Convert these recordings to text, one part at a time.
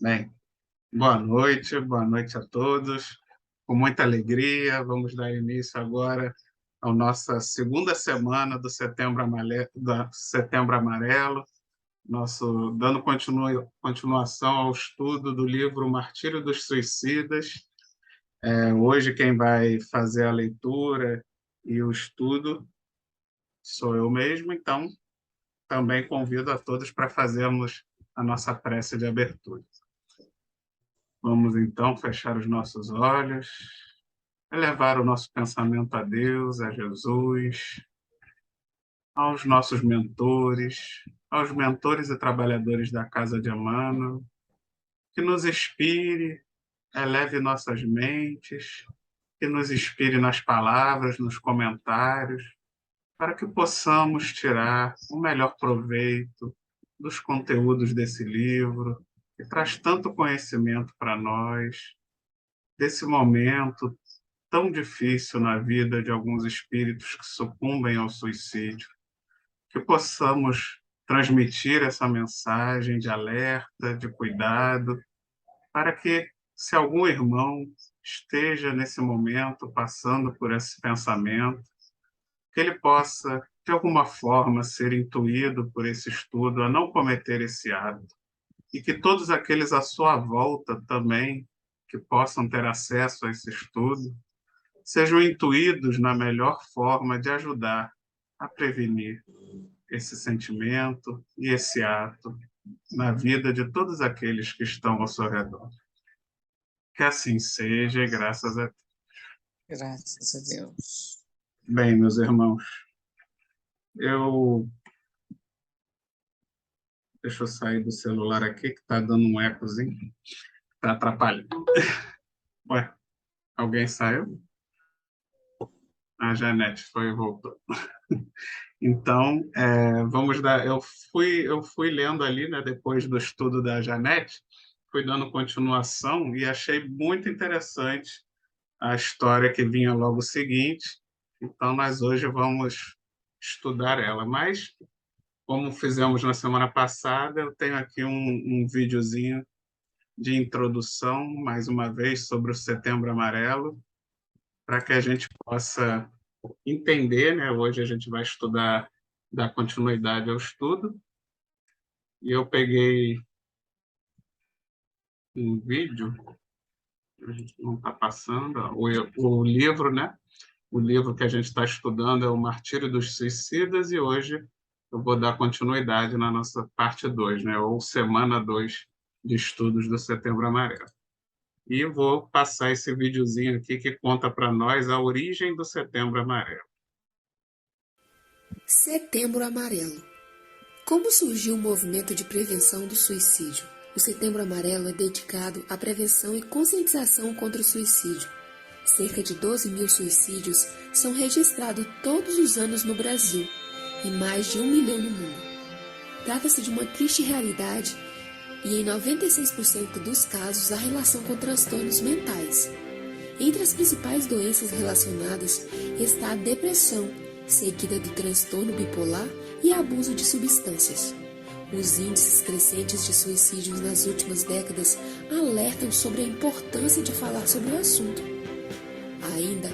Bem, boa noite a todos. Com muita alegria, vamos dar início agora à nossa segunda semana do Setembro Amarelo, dando continuação ao estudo do livro Martírio dos Suicidas. Hoje quem vai fazer a leitura e o estudo sou eu mesmo, então também convido a todos para fazermos a nossa prece de abertura. Vamos, então, fechar os nossos olhos, elevar o nosso pensamento a Deus, a Jesus, aos nossos mentores, aos mentores e trabalhadores da Casa de Emmanuel, que nos inspire, eleve nossas mentes, que nos inspire nas palavras, nos comentários, para que possamos tirar o melhor proveito dos conteúdos desse livro, que traz tanto conhecimento para nós, desse momento tão difícil na vida de alguns espíritos que sucumbem ao suicídio, que possamos transmitir essa mensagem de alerta, de cuidado, para que, se algum irmão esteja nesse momento passando por esse pensamento, que ele possa, de alguma forma, ser intuído por esse estudo a não cometer esse hábito, e que todos aqueles à sua volta também, que possam ter acesso a esse estudo, sejam intuídos na melhor forma de ajudar a prevenir esse sentimento e esse ato na vida de todos aqueles que estão ao seu redor. Que assim seja, e graças a Deus. Graças a Deus. Bem, meus irmãos, deixa eu sair do celular aqui, que está dando um ecozinho, está atrapalhando. Ué, alguém saiu? A Janete foi e voltou. Então, vamos dar. Eu fui lendo ali, né, depois do estudo da Janete, fui dando continuação e achei muito interessante a história que vinha logo seguinte. Então, nós hoje vamos estudar ela. Mas, como fizemos na semana passada, eu tenho aqui um videozinho de introdução, mais uma vez, sobre o Setembro Amarelo, para que a gente possa entender, né? Hoje a gente vai estudar, dar continuidade ao estudo, e eu peguei um vídeo, a gente não está passando, o livro, né? O livro que a gente está estudando é o Martírio dos Suicidas, e hoje eu vou dar continuidade na nossa parte 2, né? Ou semana 2 de estudos do Setembro Amarelo. E vou passar esse videozinho aqui que conta para nós a origem do Setembro Amarelo. Setembro Amarelo. Como surgiu o movimento de prevenção do suicídio? O Setembro Amarelo é dedicado à prevenção e conscientização contra o suicídio. Cerca de 12 mil suicídios são registrados todos os anos no Brasil e mais de 1 milhão no mundo. Trata-se de uma triste realidade e em 96% dos casos há relação com transtornos mentais. Entre as principais doenças relacionadas está a depressão, seguida do transtorno bipolar e abuso de substâncias. Os índices crescentes de suicídios nas últimas décadas alertam sobre a importância de falar sobre o assunto. Ainda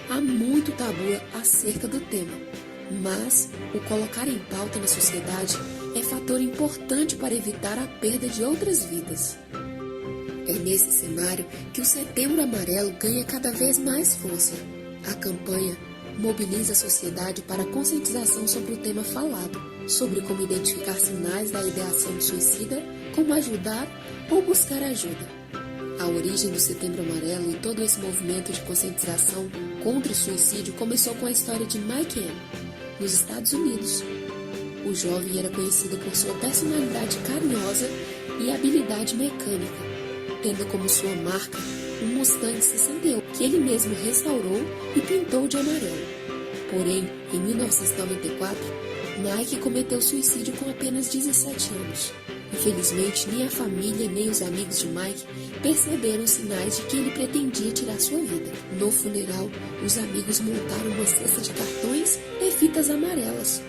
há muito tabu acerca do tema, mas o colocar em pauta na sociedade é fator importante para evitar a perda de outras vidas. É nesse cenário que o Setembro Amarelo ganha cada vez mais força. A campanha mobiliza a sociedade para a conscientização sobre o tema falado, sobre como identificar sinais da ideação suicida, como ajudar ou buscar ajuda. A origem do Setembro Amarelo e todo esse movimento de conscientização contra o suicídio começou com a história de Mike M., nos Estados Unidos. O jovem era conhecido por sua personalidade carinhosa e habilidade mecânica, tendo como sua marca um Mustang 68 que ele mesmo restaurou e pintou de amarelo. Porém, em 1994, Mike cometeu suicídio com apenas 17 anos. Infelizmente, nem a família nem os amigos de Mike perceberam os sinais de que ele pretendia tirar sua vida. No funeral, os amigos montaram uma cesta de cartões e fitas amarelas,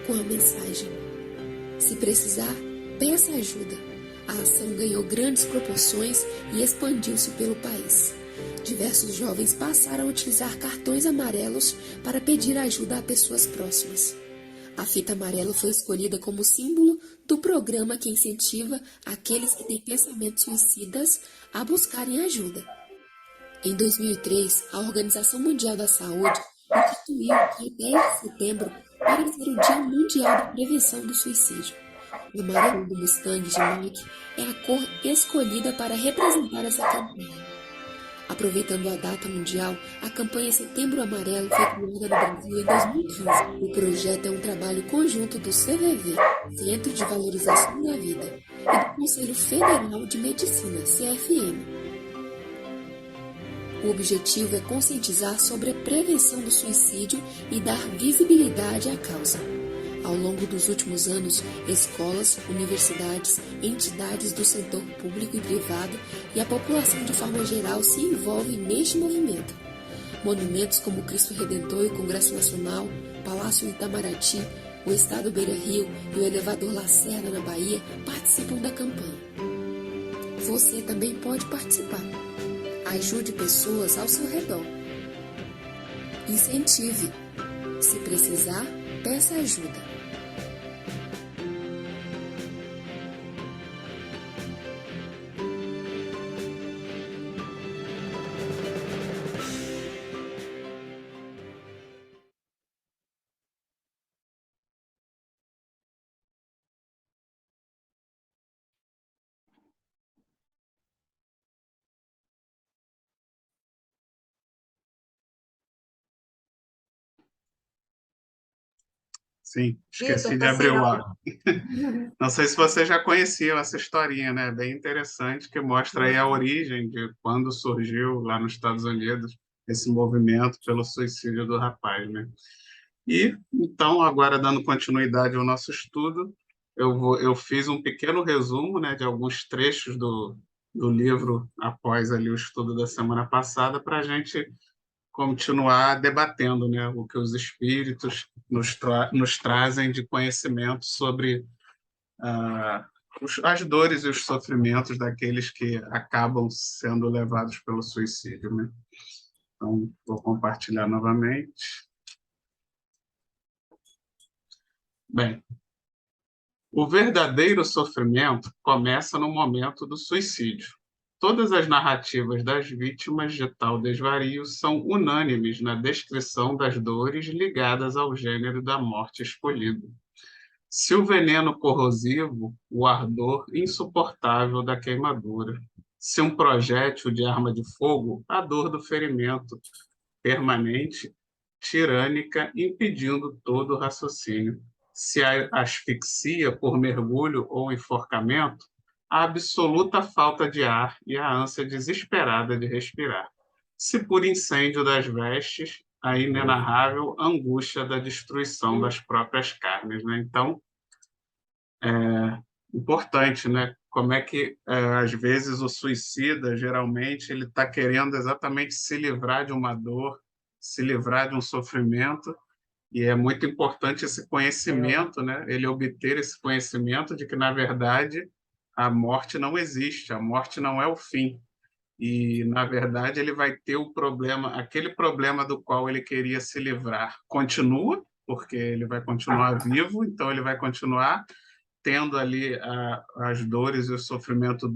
com a mensagem: se precisar, peça ajuda. a ação ganhou grandes proporções e expandiu-se pelo país. Diversos jovens passaram a utilizar cartões amarelos para pedir ajuda a pessoas próximas. A fita amarela foi escolhida como símbolo do programa que incentiva aqueles que têm pensamentos suicidas a buscarem ajuda. Em 2003, a Organização Mundial da Saúde instituiu o dia 10 de setembro para ser o Dia Mundial da Prevenção do Suicídio. O amarelo do Mustang de Mike é a cor escolhida para representar essa campanha. Aproveitando a data mundial, a campanha Setembro Amarelo foi criada no Brasil em 2015. O projeto é um trabalho conjunto do CVV, Centro de Valorização da Vida, e do Conselho Federal de Medicina, CFM. O objetivo é conscientizar sobre a prevenção do suicídio e dar visibilidade à causa. Ao longo dos últimos anos, escolas, universidades, entidades do setor público e privado e a população de forma geral se envolvem neste movimento. Monumentos como o Cristo Redentor e o Congresso Nacional, Palácio Itamaraty, o Estado Beira-Rio e o Elevador Lacerda na Bahia participam da campanha. Você também pode participar. Ajude pessoas ao seu redor. Incentive. Se precisar, peça ajuda. Sim, esqueci Vitor, de abrir passei o rápido. áudio. Não sei se você já conhecia essa historinha, né? Bem interessante, que mostra aí a origem de quando surgiu lá nos Estados Unidos esse movimento pelo suicídio do rapaz, né? E então, agora dando continuidade ao nosso estudo, eu fiz um pequeno resumo, né, de alguns trechos do livro após ali o estudo da semana passada para a gente continuar debatendo, né, o que os espíritos nos trazem de conhecimento sobre as dores e os sofrimentos daqueles que acabam sendo levados pelo suicídio, né? Então, vou compartilhar novamente. Bem, o verdadeiro sofrimento começa no momento do suicídio. Todas as narrativas das vítimas de tal desvario são unânimes na descrição das dores ligadas ao gênero da morte escolhido. Se o veneno corrosivo, o ardor insuportável da queimadura. Se um projétil de arma de fogo, a dor do ferimento permanente, tirânica, impedindo todo o raciocínio. Se a asfixia por mergulho ou enforcamento, a absoluta falta de ar e a ânsia desesperada de respirar. Se por incêndio das vestes, a inenarrável angústia da destruição das próprias carnes, né? Então, importante, né? Como é que, às vezes, o suicida, geralmente, ele está querendo exatamente se livrar de uma dor, se livrar de um sofrimento, e é muito importante esse conhecimento, né? Ele obter esse conhecimento de que, na verdade, a morte não existe, a morte não é o fim. E, na verdade, ele vai ter o problema, aquele problema do qual ele queria se livrar, continua, porque ele vai continuar vivo, então ele vai continuar tendo ali as dores e o sofrimento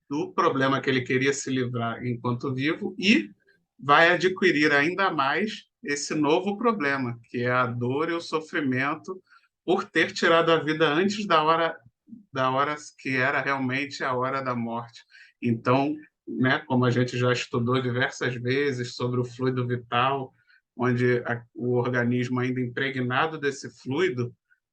do problema que ele queria se livrar enquanto vivo e vai adquirir ainda mais esse novo problema, que é a dor e o sofrimento por ter tirado a vida antes da hora que era realmente a hora da morte. Então, né, como a gente já estudou diversas vezes sobre o fluido vital, onde o organismo ainda impregnado desse fluido,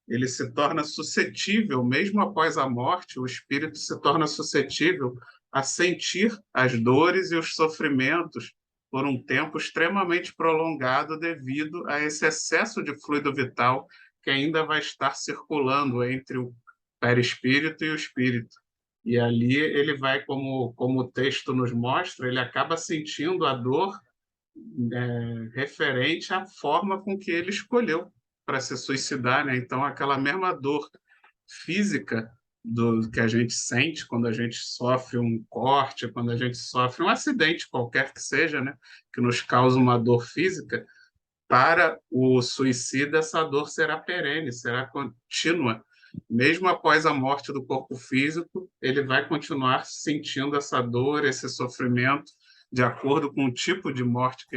ele se torna suscetível, mesmo após a morte, o espírito se torna suscetível a sentir as dores e os sofrimentos por um tempo extremamente prolongado devido a esse excesso de fluido vital que ainda vai estar circulando entre o perispírito e o espírito. E ali ele vai, como o texto nos mostra, ele acaba sentindo a dor referente à forma com que ele escolheu para se suicidar, né? Então, aquela mesma dor física do que a gente sente quando a gente sofre um corte, quando a gente sofre um acidente qualquer que seja, né, que nos causa uma dor física. Para o suicida, essa dor será perene, será contínua. Mesmo após a morte do corpo físico, ele vai continuar sentindo essa dor, esse sofrimento, de acordo com o tipo de morte que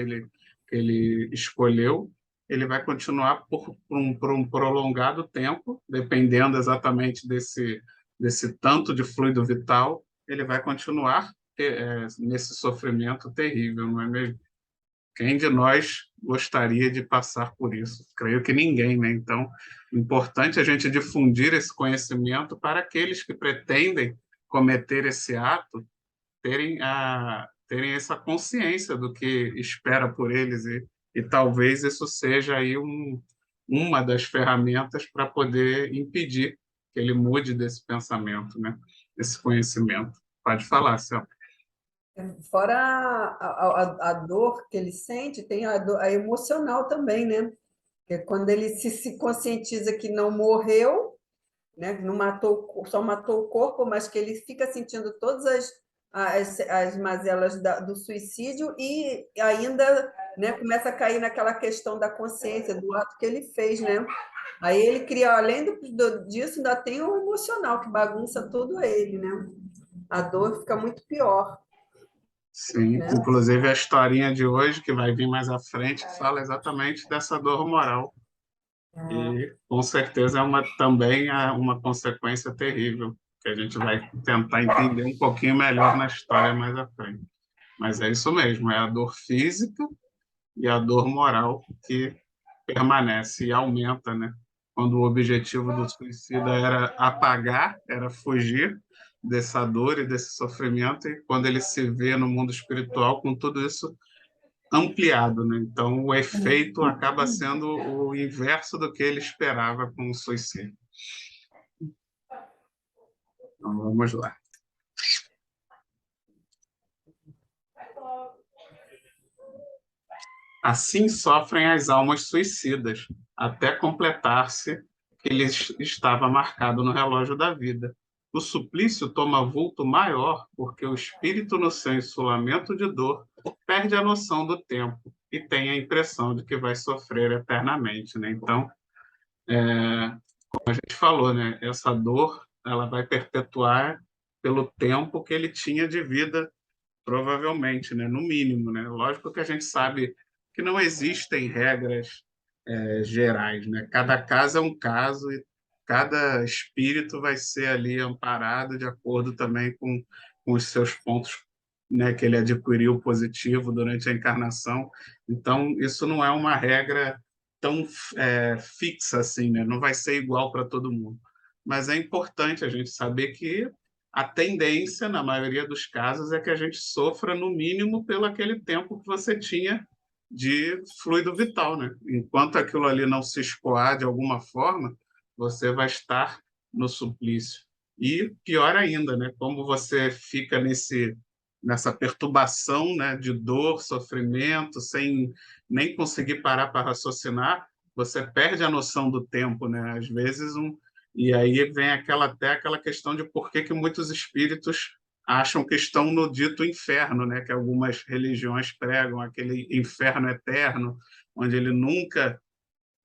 ele escolheu. Ele vai continuar por um prolongado tempo, dependendo exatamente desse tanto de fluido vital, ele vai continuar nesse sofrimento terrível, não é mesmo? Quem de nós gostaria de passar por isso? Creio que ninguém, né? Então, é importante a gente difundir esse conhecimento para aqueles que pretendem cometer esse ato terem essa consciência do que espera por eles e talvez isso seja aí uma das ferramentas para poder impedir que ele mude desse pensamento, né? Desse conhecimento. Pode falar, Céu. Fora a dor que ele sente, tem a emocional também, né? Que é quando ele se conscientiza que não morreu, né? Não matou, só matou o corpo, mas que ele fica sentindo todas as mazelas do suicídio e ainda, né, começa a cair naquela questão da consciência, do ato que ele fez, né? Aí ele cria, além disso, ainda tem o emocional, que bagunça todo ele, né? A dor fica muito pior. Sim, né? inclusive a historinha de hoje, que vai vir mais à frente, fala exatamente dessa dor moral. E com certeza também é uma consequência terrível, que a gente vai tentar entender um pouquinho melhor na história mais à frente. Mas é isso mesmo, é a dor física e a dor moral que permanece e aumenta, né? Quando o objetivo do suicida era apagar, era fugir dessa dor e desse sofrimento, e quando ele se vê no mundo espiritual com tudo isso ampliado, né? Então, o efeito acaba sendo o inverso do que ele esperava com o suicídio. Então, vamos lá. Assim sofrem as almas suicidas, até completar-se que lhes estava marcado no relógio da vida. O suplício toma vulto maior porque o espírito, no seu insulamento de dor, perde a noção do tempo e tem a impressão de que vai sofrer eternamente, né? Então, como a gente falou, né? Essa dor ela vai perpetuar pelo tempo que ele tinha de vida, provavelmente, né? No mínimo, né? Lógico que a gente sabe que não existem regras gerais, né? Cada caso é um caso e cada espírito vai ser ali amparado de acordo também com os seus pontos, né, que ele adquiriu positivo durante a encarnação. Então, isso não é uma regra tão fixa assim, né? Não vai ser igual para todo mundo. Mas é importante a gente saber que a tendência, na maioria dos casos, é que a gente sofra no mínimo pelo aquele tempo que você tinha de fluido vital, né? Enquanto aquilo ali não se escoar de alguma forma, você vai estar no suplício. E pior ainda, né? Como você fica nessa perturbação, né, de dor, sofrimento, sem nem conseguir parar para raciocinar, você perde a noção do tempo, né? Às vezes e aí vem até aquela questão de por que muitos espíritos acham que estão no dito inferno, né? Que algumas religiões pregam, aquele inferno eterno, onde ele nunca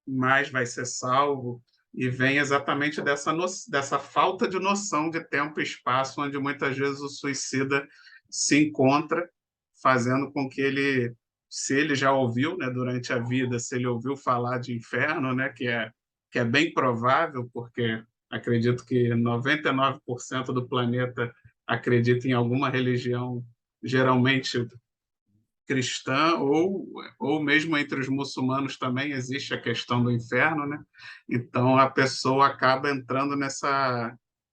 mais vai ser salvo, e vem exatamente dessa falta de noção de tempo e espaço, onde muitas vezes o suicida se encontra, fazendo com que ele, se ele já ouviu, né, durante a vida, se ele ouviu falar de inferno, né, que é bem provável, porque acredito que 99% do planeta acredita em alguma religião, geralmente cristã, ou mesmo entre os muçulmanos também existe a questão do inferno, né? Então a pessoa acaba entrando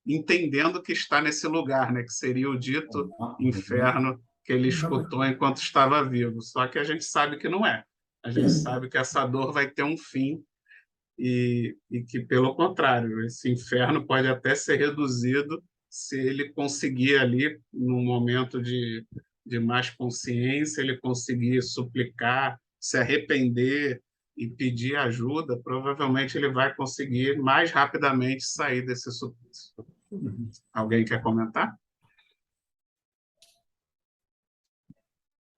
entendendo que está nesse lugar, né? Que seria o dito inferno que ele escutou enquanto estava vivo. Só que a gente sabe que não é. A gente sabe que essa dor vai ter um fim e que, pelo contrário, esse inferno pode até ser reduzido se ele conseguir ali, num momento de mais consciência, ele conseguir suplicar, se arrepender e pedir ajuda, provavelmente ele vai conseguir mais rapidamente sair desse suplício. Alguém quer comentar?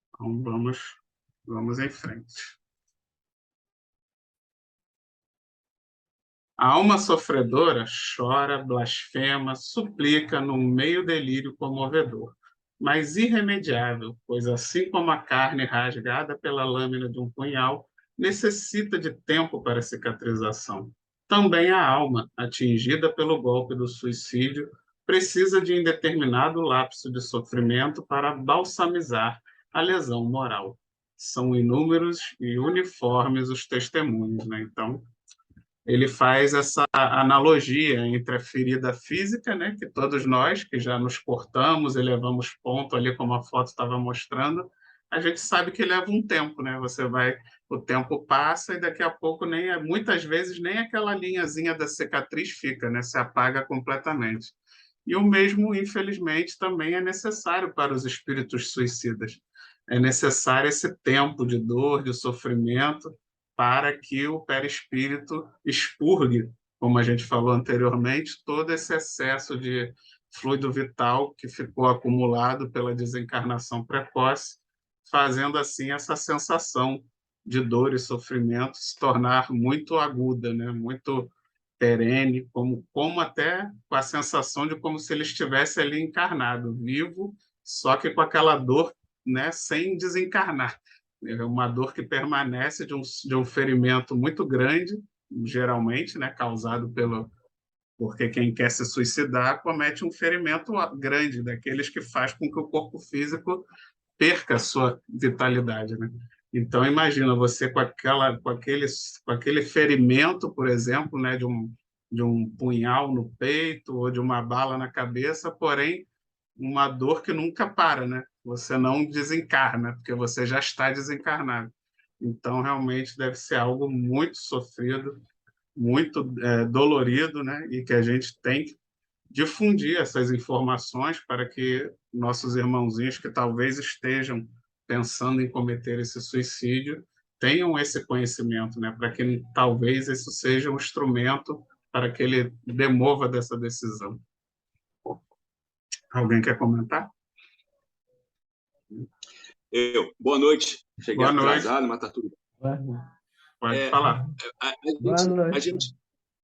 Então, vamos em frente. A alma sofredora chora, blasfema, suplica num meio delírio comovedor, mas irremediável, pois assim como a carne rasgada pela lâmina de um punhal necessita de tempo para cicatrização, também a alma, atingida pelo golpe do suicídio, precisa de indeterminado lapso de sofrimento para balsamizar a lesão moral. São inúmeros e uniformes os testemunhos, né? Então, ele faz essa analogia entre a ferida física, né, que todos nós que já nos cortamos e levamos ponto ali, como a foto estava mostrando, a gente sabe que leva um tempo, né? O tempo passa e daqui a pouco muitas vezes nem aquela linhazinha da cicatriz fica, né? Se apaga completamente. E o mesmo, infelizmente, também é necessário para os espíritos suicidas. É necessário esse tempo de dor, de sofrimento, para que o perispírito expurgue, como a gente falou anteriormente, todo esse excesso de fluido vital que ficou acumulado pela desencarnação precoce, fazendo assim essa sensação de dor e sofrimento se tornar muito aguda, né? Muito perene, como até com a sensação de como se ele estivesse ali encarnado, vivo, só que com aquela dor, né, sem desencarnar. É uma dor que permanece de um ferimento muito grande, geralmente, né, causado porque quem quer se suicidar comete um ferimento grande, daqueles que faz com que o corpo físico perca a sua vitalidade, né? Então imagina você com aquele ferimento, por exemplo, né, de um punhal no peito ou de uma bala na cabeça, porém uma dor que nunca para, né? Você não desencarna, porque você já está desencarnado. Então realmente deve ser algo muito sofrido, muito dolorido, né? E que a gente tem que difundir essas informações para que nossos irmãozinhos que talvez estejam pensando em cometer esse suicídio tenham esse conhecimento, né? Para que talvez isso seja um instrumento para que ele demova dessa decisão. Alguém quer comentar? Boa noite. Cheguei Boa noite. atrasado, mas está tudo bem. Pode falar.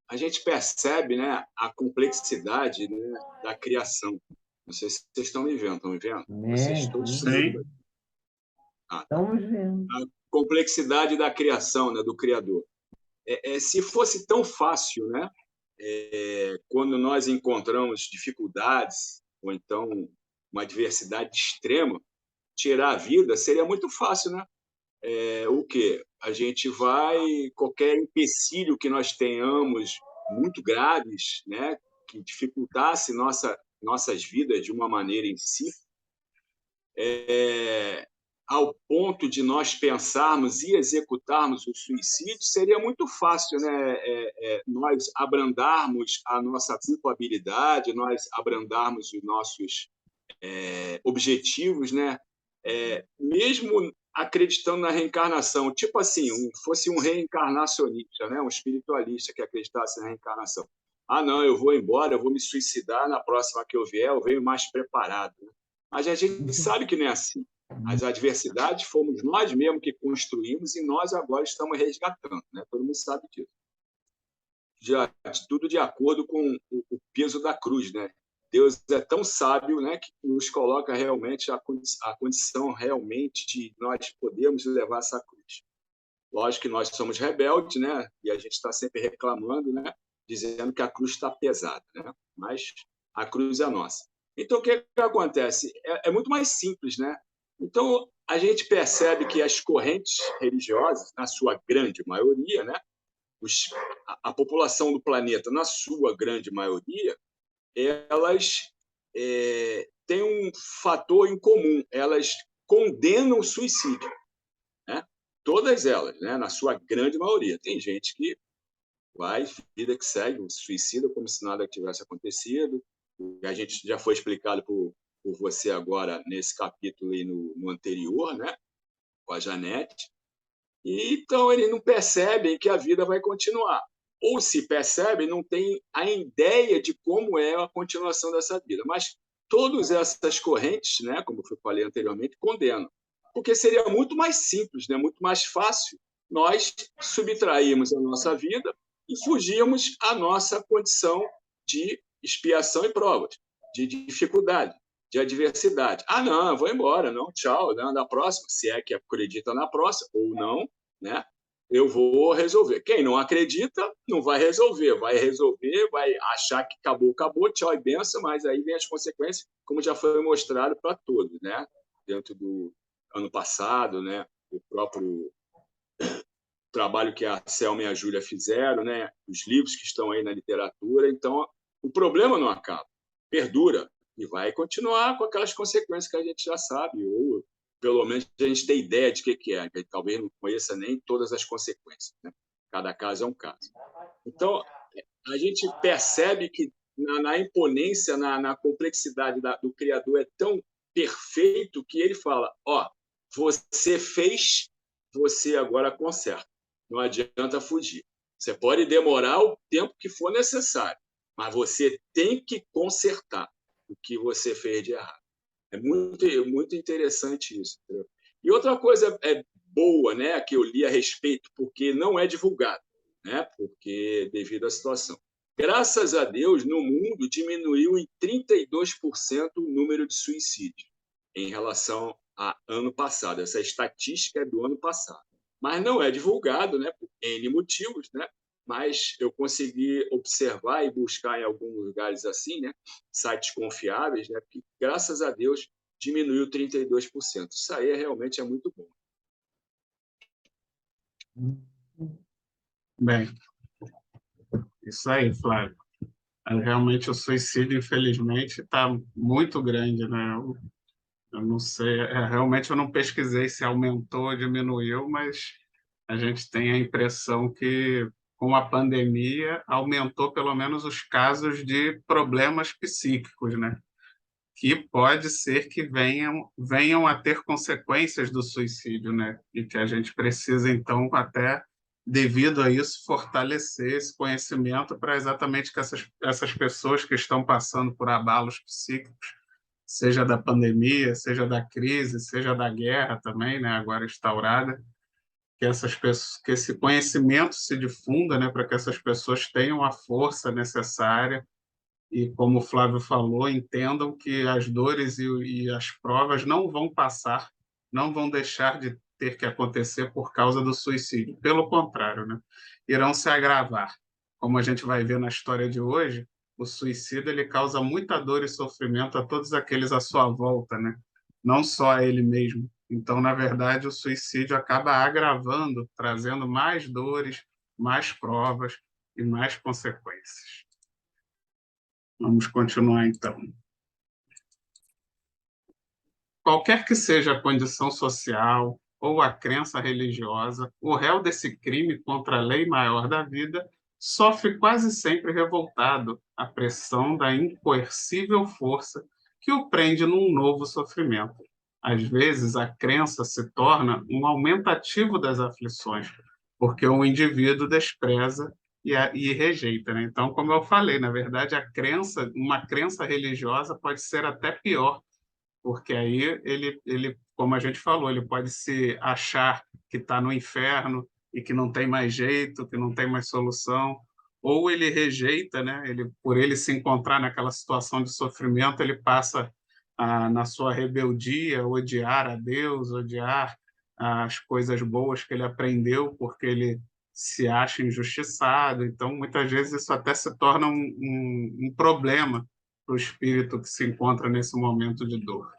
A gente percebe, né, a complexidade, né, da criação. Não sei se vocês estão me vendo. Estão me vendo? Vocês todos Sim. Estamos vendo. A complexidade da criação, né, do Criador. Se fosse tão fácil, né, quando nós encontramos dificuldades ou então uma adversidade extrema, tirar a vida seria muito fácil, né? O quê? A gente qualquer empecilho que nós tenhamos muito graves, né, que dificultasse nossas vidas de uma maneira em si, ao ponto de nós pensarmos e executarmos o suicídio, seria muito fácil, né? Nós abrandarmos a nossa culpabilidade, nós abrandarmos os nossos objetivos, né? Mesmo acreditando na reencarnação, tipo assim, fosse um reencarnacionista, né? Um espiritualista que acreditasse na reencarnação. Não, eu vou embora, eu vou me suicidar, na próxima que eu vier, eu venho mais preparado. Né? Mas a gente sabe que não é assim. As adversidades fomos nós mesmos que construímos e nós agora estamos resgatando. Né? Todo mundo sabe disso. Tudo de acordo com o peso da cruz, né? Deus é tão sábio, né, que nos coloca realmente a condição realmente de nós podermos levar essa cruz. Lógico que nós somos rebeldes, né, e a gente está sempre reclamando, né, dizendo que a cruz está pesada, né, mas a cruz é nossa. Então, o que acontece? É muito mais simples, né? Então, a gente percebe que as correntes religiosas, na sua grande maioria, né, a população do planeta, na sua grande maioria, elas têm um fator em comum, elas condenam o suicídio. Né? Todas elas, né? Na sua grande maioria. Tem gente que vai, vida que segue, suicida como se nada tivesse acontecido. E a gente já foi explicado por você agora nesse capítulo e no anterior, né? Com a Janete. E, então, eles não percebem que a vida vai continuar. ou se percebem, não têm a ideia de como é a continuação dessa vida. Mas todas essas correntes, né, como eu falei anteriormente, condenam. Porque seria muito mais simples, né, muito mais fácil nós subtrairmos a nossa vida e fugirmos à nossa condição de expiação e provas, de dificuldade, de adversidade. Ah, não, eu vou embora, não, tchau, né, na próxima, se é que acredita na próxima ou não, né? Eu vou resolver. Quem não acredita, não vai resolver. Vai achar que acabou, acabou, tchau e benção, mas aí vem as consequências, como já foi mostrado para todos, né? Dentro do ano passado, né? O próprio trabalho que a Selma e a Júlia fizeram, né? Os livros que estão aí na literatura. Então, o problema não acaba, perdura e vai continuar com aquelas consequências que a gente já sabe, ou pelo menos a gente tem ideia de o que é, que talvez não conheça nem todas as consequências, né? Cada caso é um caso. Então, a gente percebe que na imponência, na complexidade do Criador é tão perfeito que ele fala, você fez, você agora conserta. Não adianta fugir. Você pode demorar o tempo que for necessário, mas você tem que consertar o que você fez de errado. É muito interessante isso. Entendeu? E outra coisa boa, né, que eu li a respeito, porque não é divulgado, né, porque devido à situação. Graças a Deus, no mundo diminuiu em 32% o número de suicídios em relação a ano passado. Essa estatística é do ano passado. Mas não é divulgado, né, por N motivos, né? Mas eu consegui observar e buscar em alguns lugares assim, né, sites confiáveis, né, que, graças a Deus, diminuiu 32%. Isso aí realmente é muito bom. Bem, isso aí, Flávio. Realmente o suicídio, infelizmente, está muito grande, né? Eu não sei, realmente eu não pesquisei se aumentou ou diminuiu, mas a gente tem a impressão que com a pandemia aumentou pelo menos os casos de problemas psíquicos, né? Que pode ser que venham a ter consequências do suicídio, né? E que a gente precisa, então, até devido a isso, fortalecer esse conhecimento para exatamente que essas pessoas que estão passando por abalos psíquicos, seja da pandemia, seja da crise, seja da guerra também, né, agora instaurada, que essas pessoas, que esse conhecimento se difunda, né, para que essas pessoas tenham a força necessária e, como o Flávio falou, entendam que as dores e as provas não vão passar, não vão deixar de ter que acontecer por causa do suicídio. Pelo contrário, né? Irão se agravar. Como a gente vai ver na história de hoje, o suicídio ele causa muita dor e sofrimento a todos aqueles à sua volta, né? Não só a ele mesmo. Então, na verdade, o suicídio acaba agravando, trazendo mais dores, mais provas e mais consequências. Vamos continuar, então. Qualquer que seja a condição social ou a crença religiosa, o réu desse crime contra a lei maior da vida sofre quase sempre revoltado à pressão da incoercível força que o prende num novo sofrimento. Às vezes, a crença se torna um aumentativo das aflições, porque o indivíduo despreza e rejeita, né? Então, como eu falei, na verdade, uma crença religiosa pode ser até pior, porque aí ele, como a gente falou, ele pode se achar que está no inferno e que não tem mais jeito, que não tem mais solução, ou ele rejeita, né? Por ele se encontrar naquela situação de sofrimento, ele passa na sua rebeldia, odiar a Deus, odiar as coisas boas que ele aprendeu, porque ele se acha injustiçado. Então, muitas vezes, isso até se torna um problema para o espírito que se encontra nesse momento de dor.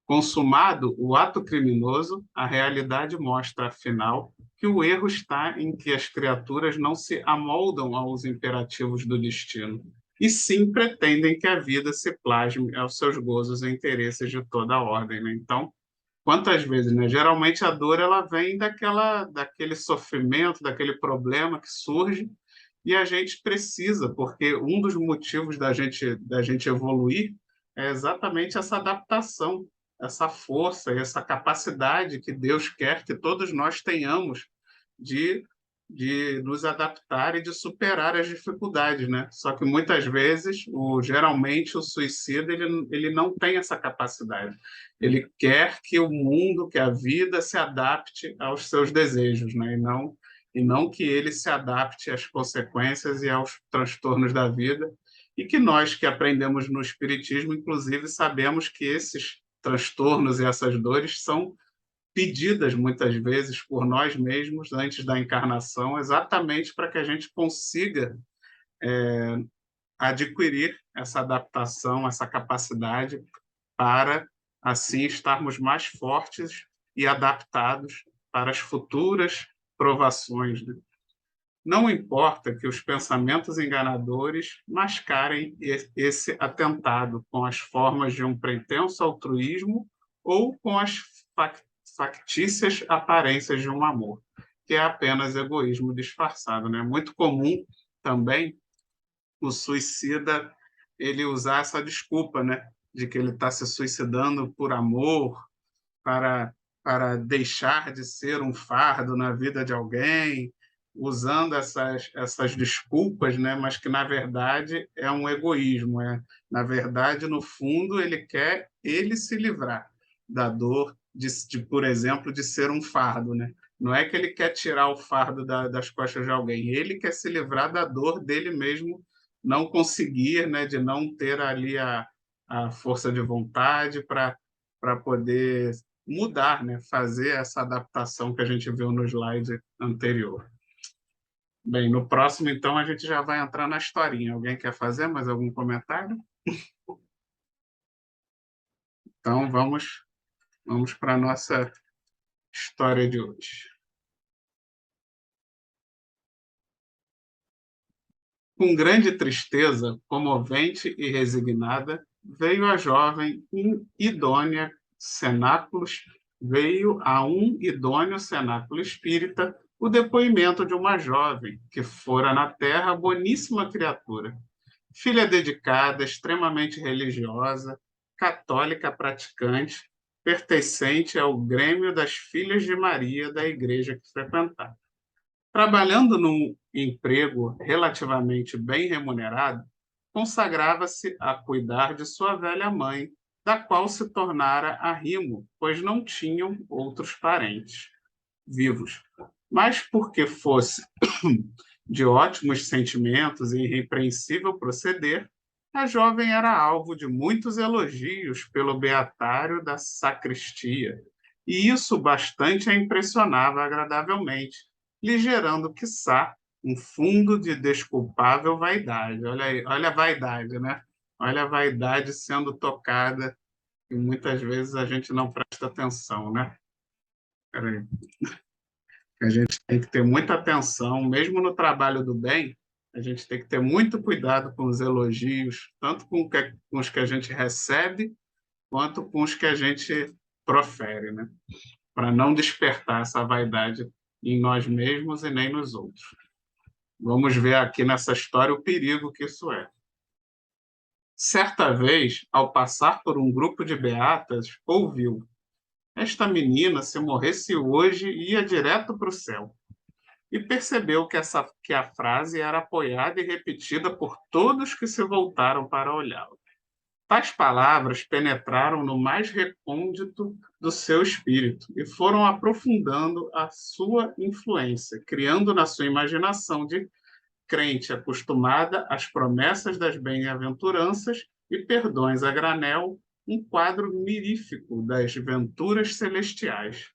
Consumado o ato criminoso, a realidade mostra, afinal, que o erro está em que as criaturas não se amoldam aos imperativos do destino, e sim pretendem que a vida se plasme aos seus gozos e interesses de toda a ordem. Né? Então, quantas vezes, né? Geralmente a dor ela vem daquele sofrimento, daquele problema que surge, e a gente precisa, porque um dos motivos da gente evoluir é exatamente essa adaptação, essa força e essa capacidade que Deus quer que todos nós tenhamos de de nos adaptar e de superar as dificuldades, né? Só que muitas vezes, geralmente, o suicida ele não tem essa capacidade. Ele quer que o mundo, que a vida se adapte aos seus desejos, né? E não que ele se adapte às consequências e aos transtornos da vida. E que nós que aprendemos no Espiritismo, inclusive, sabemos que esses transtornos e essas dores são pedidas muitas vezes por nós mesmos antes da encarnação, exatamente para que a gente consiga adquirir essa adaptação, essa capacidade para assim estarmos mais fortes e adaptados para as futuras provações, né? Não importa que os pensamentos enganadores mascarem esse atentado com as formas de um pretenso altruísmo ou com as factícias aparências de um amor, que é apenas egoísmo disfarçado, né? É muito comum também o suicida ele usar essa desculpa, né, de que ele está se suicidando por amor, para deixar de ser um fardo na vida de alguém, usando essas desculpas, né? Mas que, na verdade, é um egoísmo. Na verdade, no fundo, ele quer ele se livrar da dor, por exemplo, de ser um fardo. Né? Não é que ele quer tirar o fardo das costas de alguém, ele quer se livrar da dor dele mesmo não conseguir, né? De não ter ali a força de vontade para poder mudar, né? Fazer essa adaptação que a gente viu no slide anterior. Bem, no próximo, então, a gente já vai entrar na historinha. Alguém quer fazer mais algum comentário? Então, vamos para a nossa história de hoje. Com grande tristeza, comovente e resignada, veio a jovem idônea cenáculos, veio a um idôneo cenáculo espírita o depoimento de uma jovem que fora na terra boníssima criatura, filha dedicada, extremamente religiosa, católica praticante, pertencente ao Grêmio das Filhas de Maria da igreja que frequentava. Trabalhando num emprego relativamente bem remunerado, consagrava-se a cuidar de sua velha mãe, da qual se tornara arrimo, pois não tinham outros parentes vivos. Mas porque fosse de ótimos sentimentos e irrepreensível proceder, a jovem era alvo de muitos elogios pelo beatário da sacristia, e isso bastante a impressionava agradavelmente, lhe gerando, quiçá, um fundo de desculpável vaidade. Olha aí, olha a vaidade, né? Olha a vaidade sendo tocada, e muitas vezes a gente não presta atenção, né? Peraí. A gente tem que ter muita atenção, mesmo no trabalho do bem, a gente tem que ter muito cuidado com os elogios, tanto com os que a gente recebe, quanto com os que a gente profere, né? Para não despertar essa vaidade em nós mesmos e nem nos outros. Vamos ver aqui nessa história o perigo que isso é. Certa vez, ao passar por um grupo de beatas, ouviu: esta menina, se morresse hoje, ia direto para o céu. E percebeu que a frase era apoiada e repetida por todos que se voltaram para olhá-la. Tais palavras penetraram no mais recôndito do seu espírito e foram aprofundando a sua influência, criando na sua imaginação de crente acostumada às promessas das bem-aventuranças e perdões a granel, um quadro mirífico das venturas celestiais.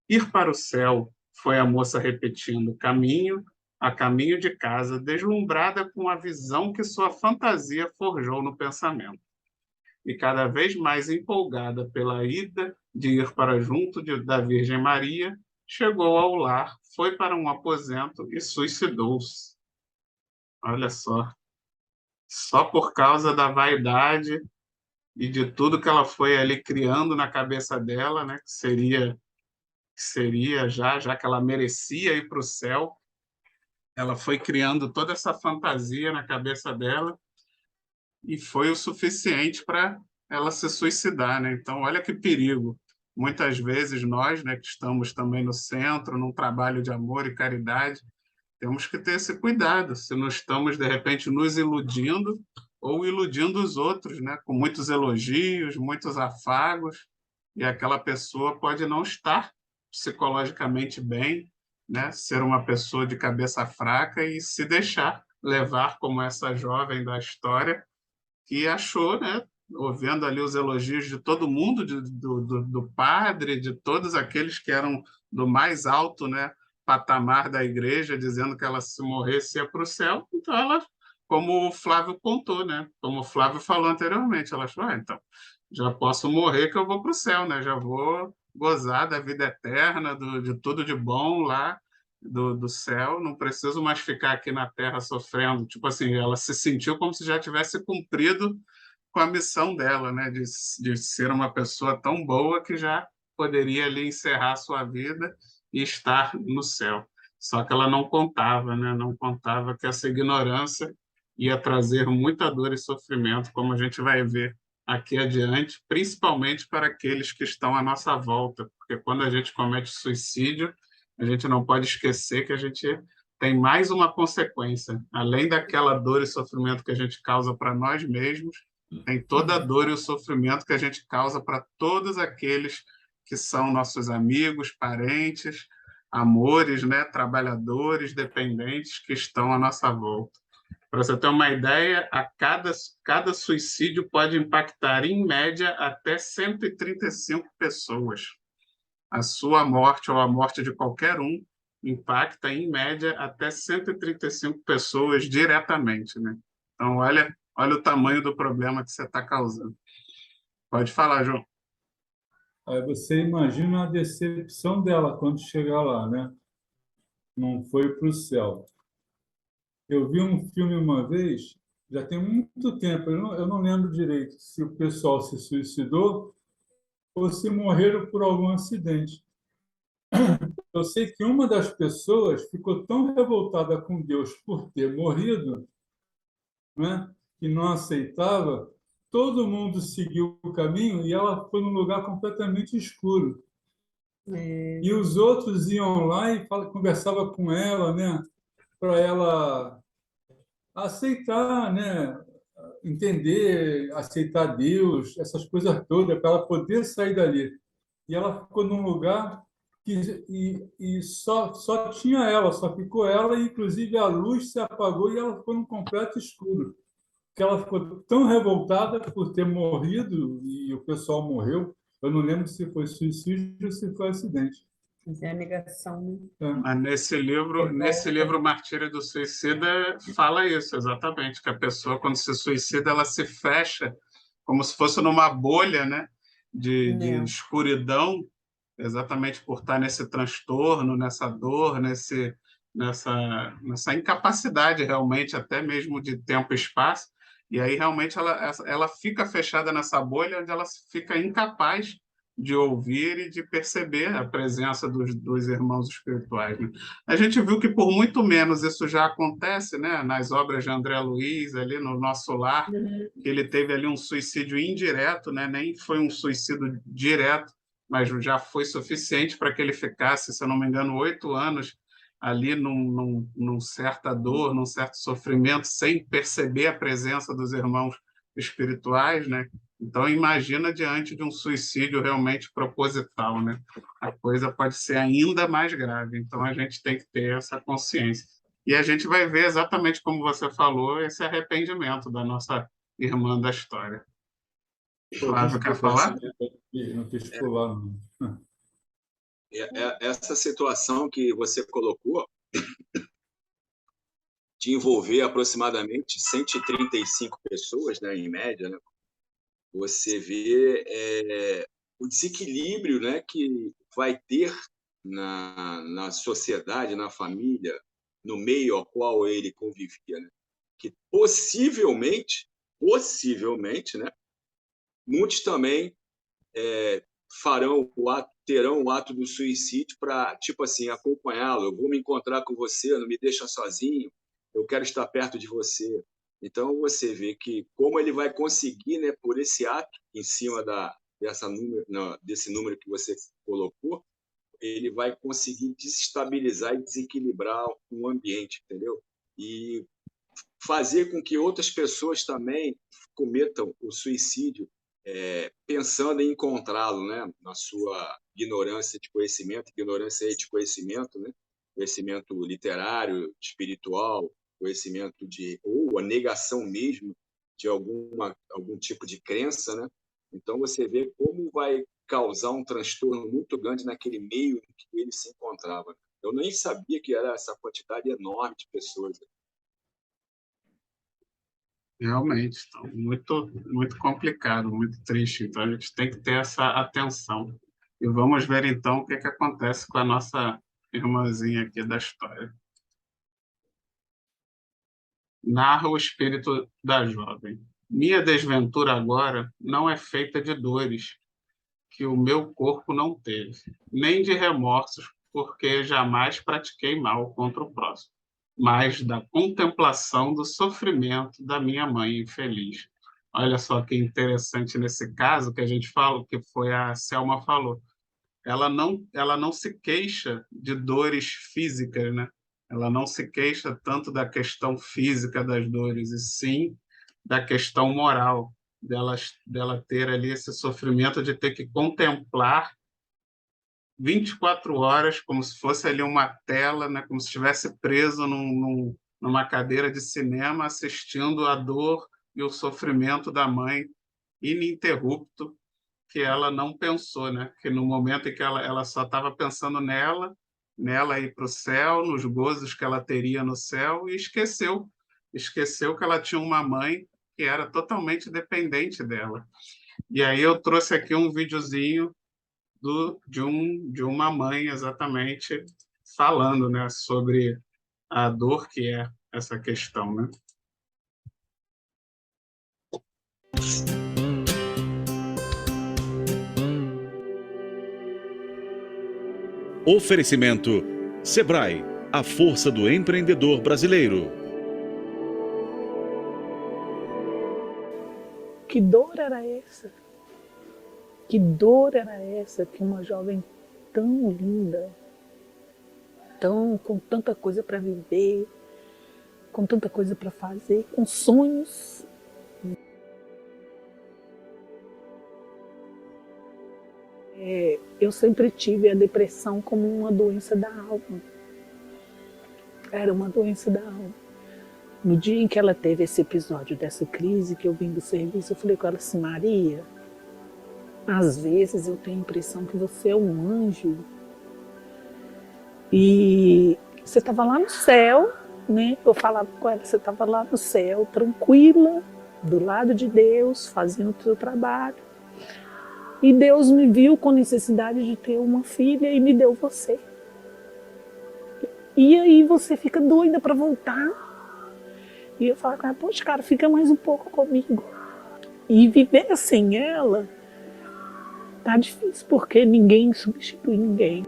Ir para o céu, foi a moça repetindo, a caminho de casa, deslumbrada com a visão que sua fantasia forjou no pensamento. E cada vez mais empolgada pela ida de ir para junto da Virgem Maria, chegou ao lar, foi para um aposento e suicidou-se. Olha só por causa da vaidade e de tudo que ela foi ali criando na cabeça dela, né, que seria já que ela merecia ir para o céu, ela foi criando toda essa fantasia na cabeça dela e foi o suficiente para ela se suicidar, né? Então, olha que perigo. Muitas vezes nós, né, que estamos também no centro, num trabalho de amor e caridade, temos que ter esse cuidado, se não estamos, de repente, nos iludindo ou iludindo os outros, né? Com muitos elogios, muitos afagos, e aquela pessoa pode não estar psicologicamente bem, né? Ser uma pessoa de cabeça fraca e se deixar levar como essa jovem da história que achou, né? Ouvindo ali os elogios de todo mundo, do padre, de todos aqueles que eram do mais alto, né, patamar da igreja, dizendo que ela, se morresse, ia para o céu. Então, ela, como o Flávio contou, né, como o Flávio falou anteriormente, ela achou, então, já posso morrer que eu vou para o céu, né, já vou gozar da vida eterna, de tudo de bom lá, do céu, não preciso mais ficar aqui na terra sofrendo. Tipo assim, ela se sentiu como se já tivesse cumprido com a missão dela, né, de ser uma pessoa tão boa que já poderia ali encerrar sua vida e estar no céu. Só que ela não contava, né, não contava que essa ignorância ia trazer muita dor e sofrimento, como a gente vai ver aqui adiante, principalmente para aqueles que estão à nossa volta, porque quando a gente comete suicídio, a gente não pode esquecer que a gente tem mais uma consequência, além daquela dor e sofrimento que a gente causa para nós mesmos, tem toda a dor e o sofrimento que a gente causa para todos aqueles que são nossos amigos, parentes, amores, né, trabalhadores, dependentes que estão à nossa volta. Para você ter uma ideia, cada suicídio pode impactar, em média, até 135 pessoas. A sua morte ou a morte de qualquer um impacta, em média, até 135 pessoas diretamente, né? Então, olha o tamanho do problema que você está causando. Pode falar, João. Aí você imagina a decepção dela quando chegar lá, né? Não foi para o céu. Eu vi um filme uma vez, já tem muito tempo, eu não lembro direito se o pessoal se suicidou ou se morreram por algum acidente. Eu sei que uma das pessoas ficou tão revoltada com Deus por ter morrido, né, que não aceitava, todo mundo seguiu o caminho e ela foi num lugar completamente escuro. E os outros iam lá e conversavam com ela, né, para ela aceitar, né, entender, aceitar Deus, essas coisas todas, para ela poder sair dali. E ela ficou num lugar e só tinha ela, só ficou ela, e inclusive a luz se apagou e ela ficou num completo escuro. Porque ela ficou tão revoltada por ter morrido e o pessoal morreu. Eu não lembro se foi suicídio ou se foi acidente. Mas é a negação, né? Mas nesse livro Martírio do Suicida, fala isso exatamente, que a pessoa, quando se suicida, ela se fecha como se fosse numa bolha, né, de escuridão, exatamente por estar nesse transtorno, nessa dor, nessa incapacidade realmente, até mesmo de tempo e espaço, e aí realmente ela fica fechada nessa bolha onde ela fica incapaz de ouvir e de perceber a presença dos irmãos espirituais, né? A gente viu que por muito menos isso já acontece, né, nas obras de André Luiz, ali no Nosso Lar, que ele teve ali um suicídio indireto, né, nem foi um suicídio direto, mas já foi suficiente para que ele ficasse, se eu não me engano, 8 anos ali num certa dor, num certo sofrimento, sem perceber a presença dos irmãos espirituais, né? Então, imagina diante de um suicídio realmente proposital, né? A coisa pode ser ainda mais grave. Então, a gente tem que ter essa consciência. E a gente vai ver exatamente como você falou, esse arrependimento da nossa irmã da história. Flávio, quer falar? Não quis pular, não. Essa situação que você colocou, de envolver aproximadamente 135 pessoas, né, em média, né, você vê o desequilíbrio, né, que vai ter na sociedade, na família, no meio ao qual ele convivia, né? Que possivelmente, né, muitos também terão o ato do suicídio para, tipo assim, acompanhá-lo. Eu vou me encontrar com você, não me deixa sozinho, eu quero estar perto de você. Então, você vê que como ele vai conseguir, né, por esse ato, em cima desse número que você colocou, ele vai conseguir desestabilizar e desequilibrar o ambiente, entendeu? E fazer com que outras pessoas também cometam o suicídio pensando em encontrá-lo, né? Na sua ignorância de conhecimento, ignorância de conhecimento, né? Conhecimento literário, espiritual, conhecimento ou a negação mesmo de algum tipo de crença, né? Então você vê como vai causar um transtorno muito grande naquele meio em que ele se encontrava. Eu nem sabia que era essa quantidade enorme de pessoas. Realmente, então, muito, muito complicado, muito triste. Então, a gente tem que ter essa atenção. E vamos ver, então, o que acontece com a nossa irmãzinha aqui da história. Narra o espírito da jovem. Minha desventura agora não é feita de dores que o meu corpo não teve, nem de remorsos, porque jamais pratiquei mal contra o próximo, mas da contemplação do sofrimento da minha mãe infeliz. Olha só que interessante nesse caso que a gente fala, que foi a Selma falou. Ela não se queixa de dores físicas, né? Ela não se queixa tanto da questão física das dores, e sim da questão moral, dela ter ali esse sofrimento de ter que contemplar 24 horas, como se fosse ali uma tela, né? Como se estivesse preso numa cadeira de cinema, assistindo a dor e o sofrimento da mãe ininterrupto, que ela não pensou, né? Que no momento em que ela só estava pensando nela ir para o céu, nos gozos que ela teria no céu, e esqueceu que ela tinha uma mãe que era totalmente dependente dela. E aí eu trouxe aqui um videozinho de uma mãe exatamente falando, né, sobre a dor que é essa questão, né? Oferecimento Sebrae, a força do empreendedor brasileiro. Que dor era essa? Que dor era essa que uma jovem tão linda, com tanta coisa para viver, com tanta coisa para fazer, com sonhos. Eu sempre tive a depressão como uma doença da alma. Era uma doença da alma. No dia em que ela teve esse episódio dessa crise, que eu vim do serviço, eu falei com ela assim: Maria, às vezes eu tenho a impressão que você é um anjo e você estava lá no céu, né? Eu falava com ela, você estava lá no céu, tranquila, do lado de Deus, fazendo o seu trabalho. E Deus me viu com necessidade de ter uma filha e me deu você. E aí você fica doida para voltar. E eu falo com ela: poxa, cara, fica mais um pouco comigo. E viver sem ela tá difícil, porque ninguém substitui ninguém.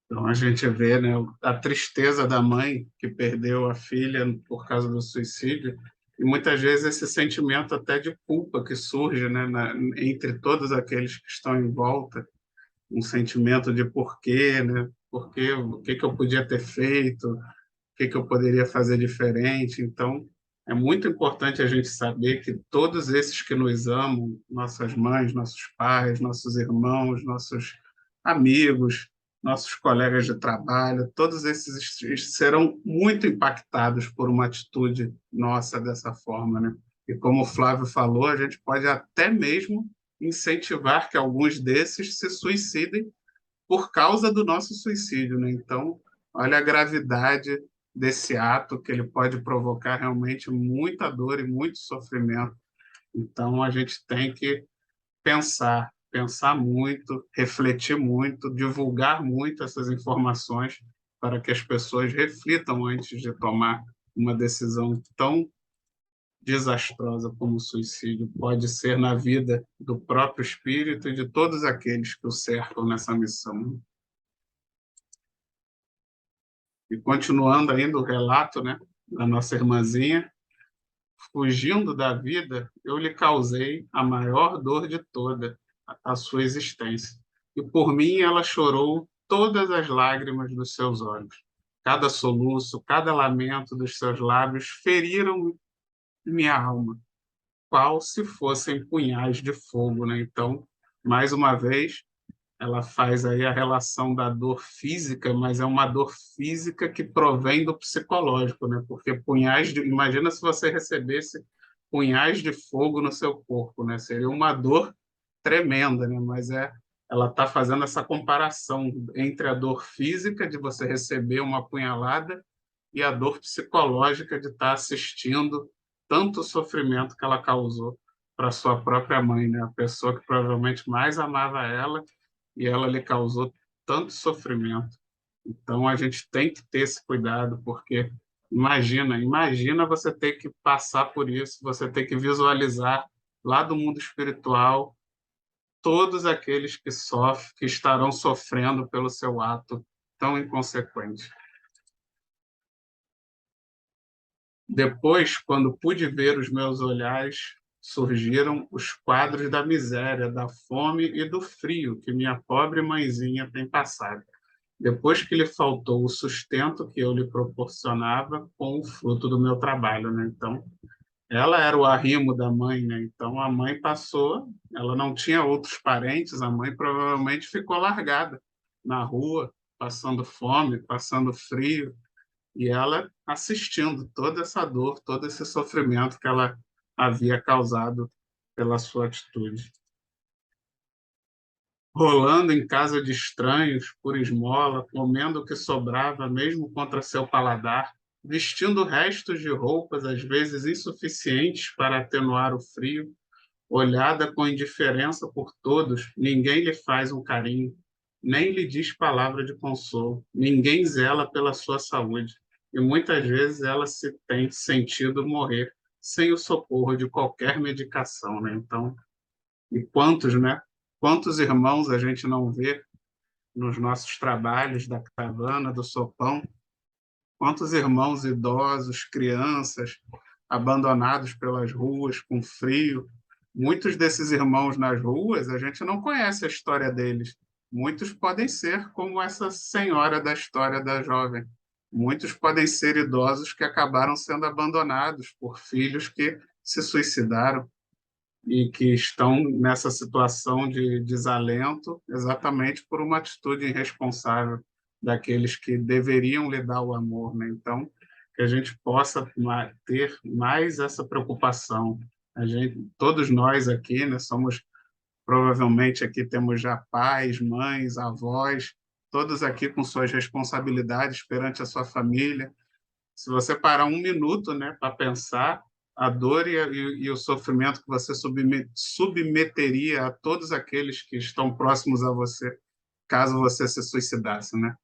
Então a gente vê, né, a tristeza da mãe que perdeu a filha por causa do suicídio, e muitas vezes esse sentimento até de culpa que surge, né, entre todos aqueles que estão em volta, um sentimento de porquê, né, porquê, o que que eu podia ter feito, o que que eu poderia fazer diferente. Então é muito importante a gente saber que todos esses que nos amam, nossas mães, nossos pais, nossos irmãos, nossos amigos, nossos colegas de trabalho, todos esses serão muito impactados por uma atitude nossa dessa forma, né? E como o Flávio falou, a gente pode até mesmo incentivar que alguns desses se suicidem por causa do nosso suicídio, né? Então, olha a gravidade desse ato, que ele pode provocar realmente muita dor e muito sofrimento. Então, a gente tem que pensar muito, refletir muito, divulgar muito essas informações para que as pessoas reflitam antes de tomar uma decisão tão desastrosa como o suicídio pode ser na vida do próprio espírito e de todos aqueles que o cercam nessa missão. E continuando ainda o relato, né, da nossa irmãzinha, fugindo da vida, eu lhe causei a maior dor de toda a sua existência. E por mim ela chorou todas as lágrimas dos seus olhos. Cada soluço, cada lamento dos seus lábios feriram minha alma, qual se fossem punhais de fogo, né? Então, mais uma vez, ela faz aí a relação da dor física, mas é uma dor física que provém do psicológico, né? Porque imagina se você recebesse punhais de fogo no seu corpo, né? Seria uma dor tremenda, né? Mas ela está fazendo essa comparação entre a dor física de você receber uma punhalada e a dor psicológica de estar assistindo tanto sofrimento que ela causou para sua própria mãe, né? A pessoa que provavelmente mais amava ela e ela lhe causou tanto sofrimento. Então a gente tem que ter esse cuidado, porque imagina você ter que passar por isso, você ter que visualizar lá do mundo espiritual todos aqueles que sofrem, que estarão sofrendo pelo seu ato tão inconsequente. Depois, quando pude ver os meus olhares, surgiram os quadros da miséria, da fome e do frio que minha pobre mãezinha tem passado, depois que lhe faltou o sustento que eu lhe proporcionava com o fruto do meu trabalho, né? Então, ela era o arrimo da mãe, né? Então, a mãe passou, ela não tinha outros parentes, a mãe provavelmente ficou largada na rua, passando fome, passando frio, e ela assistindo toda essa dor, todo esse sofrimento que ela havia causado pela sua atitude. Rolando em casa de estranhos, por esmola, comendo o que sobrava, mesmo contra seu paladar, vestindo restos de roupas, às vezes insuficientes para atenuar o frio, olhada com indiferença por todos, ninguém lhe faz um carinho, nem lhe diz palavra de consolo, ninguém zela pela sua saúde, e muitas vezes ela se tem sentido morrer sem o socorro de qualquer medicação, né? Então, e quantos, né? Quantos irmãos a gente não vê nos nossos trabalhos da caravana, do sopão? Quantos irmãos idosos, crianças, abandonados pelas ruas com frio? Muitos desses irmãos nas ruas, a gente não conhece a história deles. Muitos podem ser como essa senhora da história da jovem. Muitos podem ser idosos que acabaram sendo abandonados por filhos que se suicidaram e que estão nessa situação de desalento exatamente por uma atitude irresponsável daqueles que deveriam lhe dar o amor, né? Então, que a gente possa ter mais essa preocupação. Todos nós aqui, né, somos provavelmente aqui temos já pais, mães, avós, todos aqui com suas responsabilidades perante a sua família. Se você parar um minuto, né, para pensar a dor e o sofrimento que você submeteria a todos aqueles que estão próximos a você, caso você se suicidasse, né?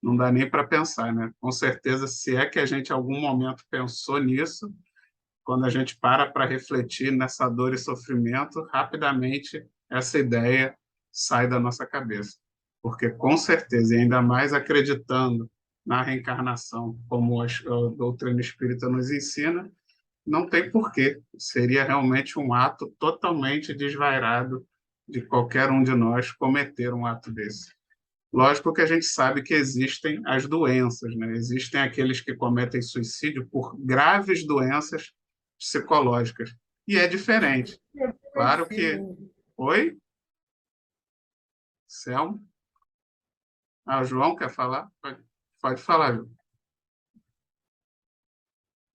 Não dá nem para pensar, né? Com certeza, se é que a gente em algum momento pensou nisso, quando a gente para refletir nessa dor e sofrimento, rapidamente essa ideia sai da nossa cabeça. Porque, com certeza, e ainda mais acreditando na reencarnação, como a doutrina espírita nos ensina, não tem porquê. Seria realmente um ato totalmente desvairado de qualquer um de nós cometer um ato desse. Lógico que a gente sabe que existem as doenças, né? Existem aqueles que cometem suicídio por graves doenças psicológicas. E é diferente. Claro que... Oi? Selma? Ah, o João quer falar? Pode falar, João.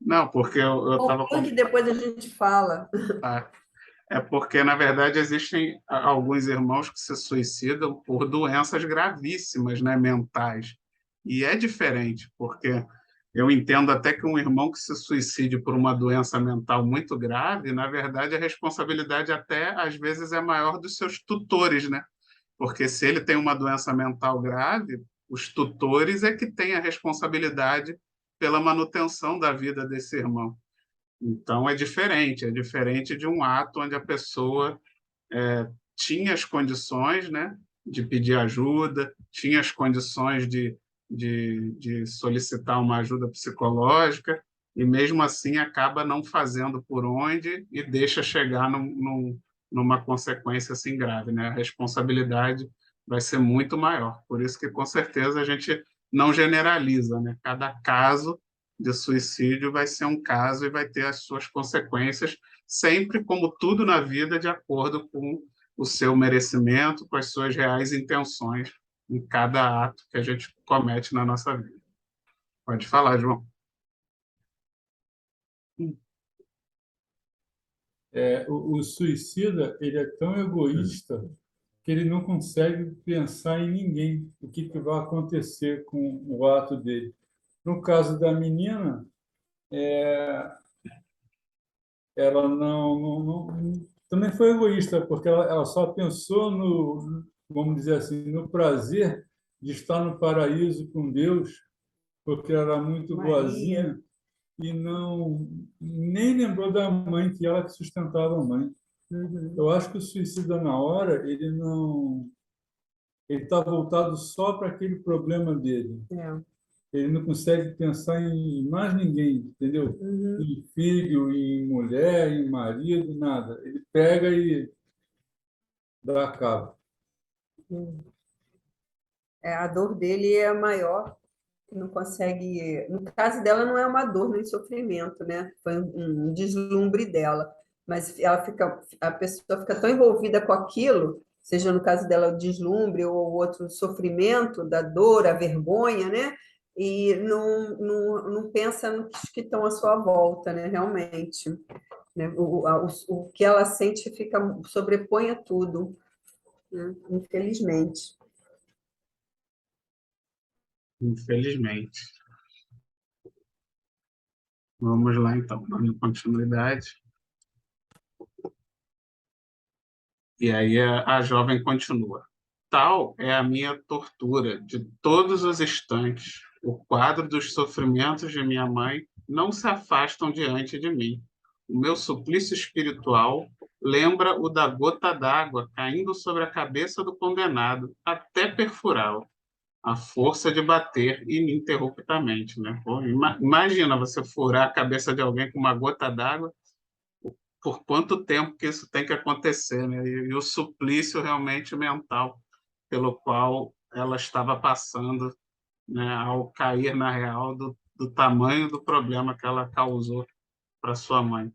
Não, porque eu estava... Que depois a gente fala. Ah, é porque, na verdade, existem alguns irmãos que se suicidam por doenças gravíssimas, né, mentais. E é diferente, porque eu entendo até que um irmão que se suicide por uma doença mental muito grave, na verdade, a responsabilidade até, às vezes, é maior dos seus tutores, né? Porque se ele tem uma doença mental grave, os tutores é que têm a responsabilidade pela manutenção da vida desse irmão. Então, é diferente de um ato onde a pessoa tinha as condições, né, de pedir ajuda, tinha as condições de solicitar uma ajuda psicológica, e mesmo assim acaba não fazendo por onde e deixa chegar numa consequência assim grave, né? A responsabilidade vai ser muito maior. Por isso que, com certeza, a gente não generaliza, né? Cada caso de suicídio vai ser um caso e vai ter as suas consequências, sempre, como tudo na vida, de acordo com o seu merecimento, com as suas reais intenções em cada ato que a gente comete na nossa vida. Pode falar, João. O suicida, ele é tão egoísta que ele não consegue pensar em ninguém, o que vai acontecer com o ato dele. No caso da menina, ela também foi egoísta, porque ela só pensou no, vamos dizer assim, no prazer de estar no paraíso com Deus, porque ela era muito boazinha e nem lembrou da mãe, que ela que sustentava a mãe. Eu acho que o suicida na hora, ele está voltado só para aquele problema dele. Ele não consegue pensar em mais ninguém, entendeu? Em filho, em mulher, em marido, nada. Ele pega e dá cabo. A dor dele é maior, não consegue. No caso dela, não é uma dor nem sofrimento, né? Foi um deslumbre dela, mas a pessoa fica tão envolvida com aquilo, seja no caso dela o deslumbre ou o outro sofrimento, da dor, a vergonha, né? E não pensa nos que estão à sua volta, né? Realmente, né? O que ela sente sobrepõe a tudo, né? Infelizmente. Infelizmente. Vamos lá, então, dando continuidade. E aí a jovem continua. Tal é a minha tortura de todos os instantes. O quadro dos sofrimentos de minha mãe não se afastam diante de mim. O meu suplício espiritual lembra o da gota d'água caindo sobre a cabeça do condenado até perfurá-lo. A força de bater ininterruptamente, né? Pô, imagina você furar a cabeça de alguém com uma gota d'água, por quanto tempo que isso tem que acontecer, né? E o suplício realmente mental pelo qual ela estava passando, né, ao cair na real do tamanho do problema que ela causou para sua mãe.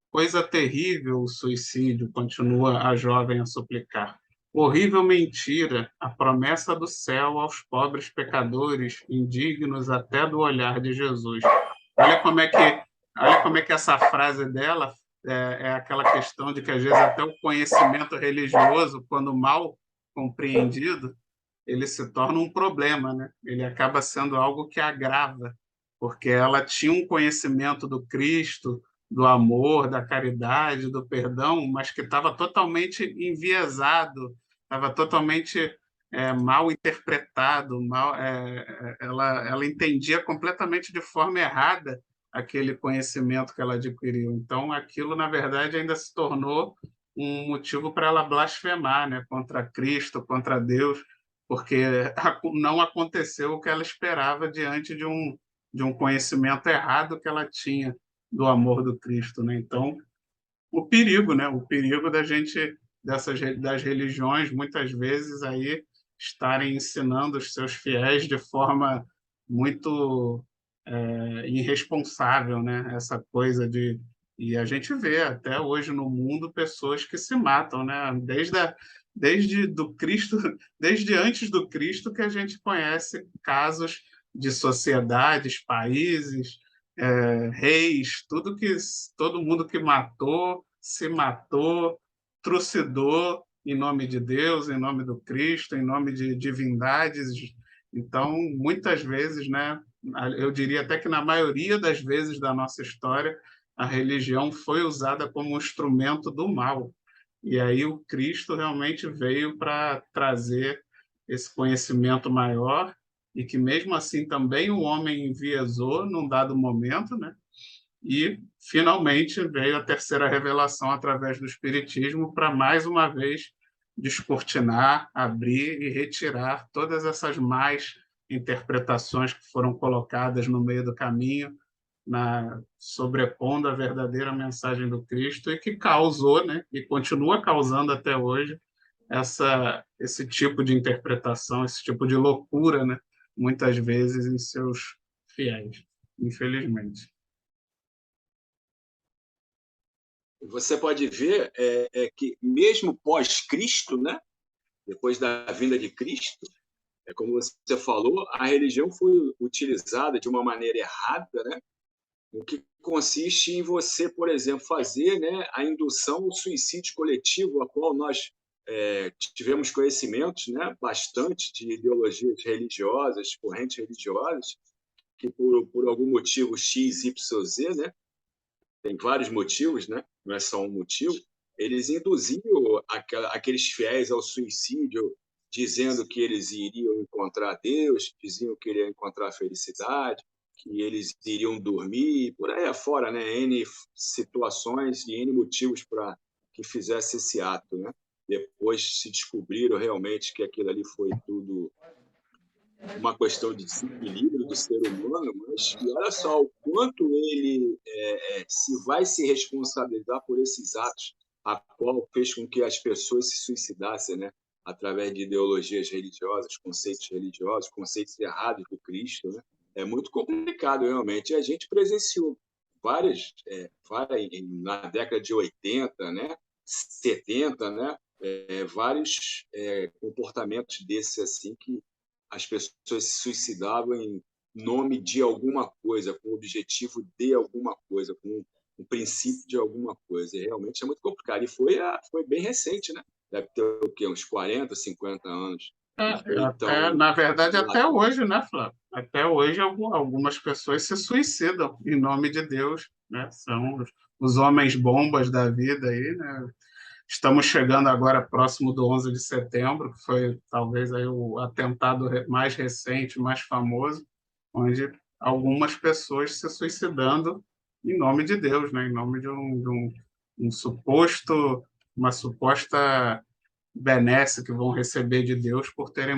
Coisa terrível o suicídio, continua a jovem a suplicar. Horrível mentira, a promessa do céu aos pobres pecadores, indignos até do olhar de Jesus. Olha como é que, olha como é que essa frase dela é aquela questão de que, às vezes, até o conhecimento religioso, quando mal compreendido, ele se torna um problema, né? Ele acaba sendo algo que agrava, porque ela tinha um conhecimento do Cristo, do amor, da caridade, do perdão, mas que estava totalmente enviesado, estava totalmente mal interpretado, ela entendia completamente de forma errada aquele conhecimento que ela adquiriu. Então, aquilo, na verdade, ainda se tornou um motivo para ela blasfemar, né, contra Cristo, contra Deus, porque não aconteceu o que ela esperava diante de um conhecimento errado que ela tinha do amor do Cristo, né? Então, o perigo, né? O perigo das religiões muitas vezes aí estarem ensinando os seus fiéis de forma muito irresponsável, né? Essa coisa de e a gente vê até hoje no mundo pessoas que se matam, né? Desde do Cristo, desde antes do Cristo que a gente conhece casos de sociedades, países, reis, todo mundo que matou, se matou, trucidou em nome de Deus, em nome do Cristo, em nome de divindades. Então, muitas vezes, né, eu diria até que na maioria das vezes da nossa história, a religião foi usada como um instrumento do mal. E aí o Cristo realmente veio para trazer esse conhecimento maior e que mesmo assim também o homem enviesou num dado momento, né? E, finalmente, veio a terceira revelação através do Espiritismo para, mais uma vez, descortinar, abrir e retirar todas essas más interpretações que foram colocadas no meio do caminho, sobrepondo a verdadeira mensagem do Cristo e que causou, né, e continua causando até hoje, esse tipo de interpretação, esse tipo de loucura, né, muitas vezes em seus fiéis, infelizmente. Você pode ver que mesmo pós-Cristo, né, depois da vinda de Cristo, como você falou, a religião foi utilizada de uma maneira errada, né, o que consiste em você, por exemplo, fazer, né, a indução ao suicídio coletivo, a qual nós tivemos conhecimentos, né, bastante de ideologias religiosas, correntes religiosas, que por algum motivo X, Y, Z, né, tem vários motivos, né, não é só um motivo, eles induziam aqueles fiéis ao suicídio, dizendo que eles iriam encontrar Deus, diziam que iriam encontrar a felicidade, que eles iriam dormir, por aí afora, né? N situações e N motivos para que fizesse esse ato, né? Depois se descobriram realmente que aquilo ali foi tudo uma questão de desequilíbrio do ser humano, mas olha só o quanto ele se vai se responsabilizar por esses atos, a qual fez com que as pessoas se suicidassem, né? Através de ideologias religiosas, conceitos errados do Cristo, né? É muito complicado, realmente. E a gente presenciou várias na década de 80, né? 70, né? Vários comportamentos desses assim que as pessoas se suicidavam em nome de alguma coisa, com o objetivo de alguma coisa, com o princípio de alguma coisa. E realmente é muito complicado. E foi bem recente, né? Deve ter o quê? Uns 40, 50 anos. Então, Na verdade, até hoje, né, Flávio? Até hoje, algumas pessoas se suicidam em nome de Deus, né? São os homens bombas da vida aí, né? Estamos chegando agora próximo do 11 de setembro, que foi talvez aí o atentado mais recente, mais famoso, onde algumas pessoas se suicidando em nome de Deus, né? Em nome de uma suposta benesse que vão receber de Deus por terem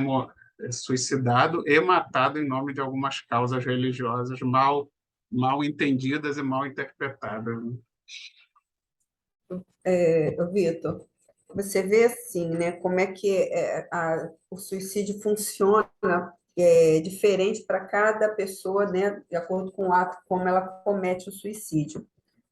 suicidado e matado em nome de algumas causas religiosas mal entendidas e mal interpretadas, né? Vitor, você vê assim, né, como é que o suicídio funciona diferente para cada pessoa, né, de acordo com o ato, como ela comete o suicídio,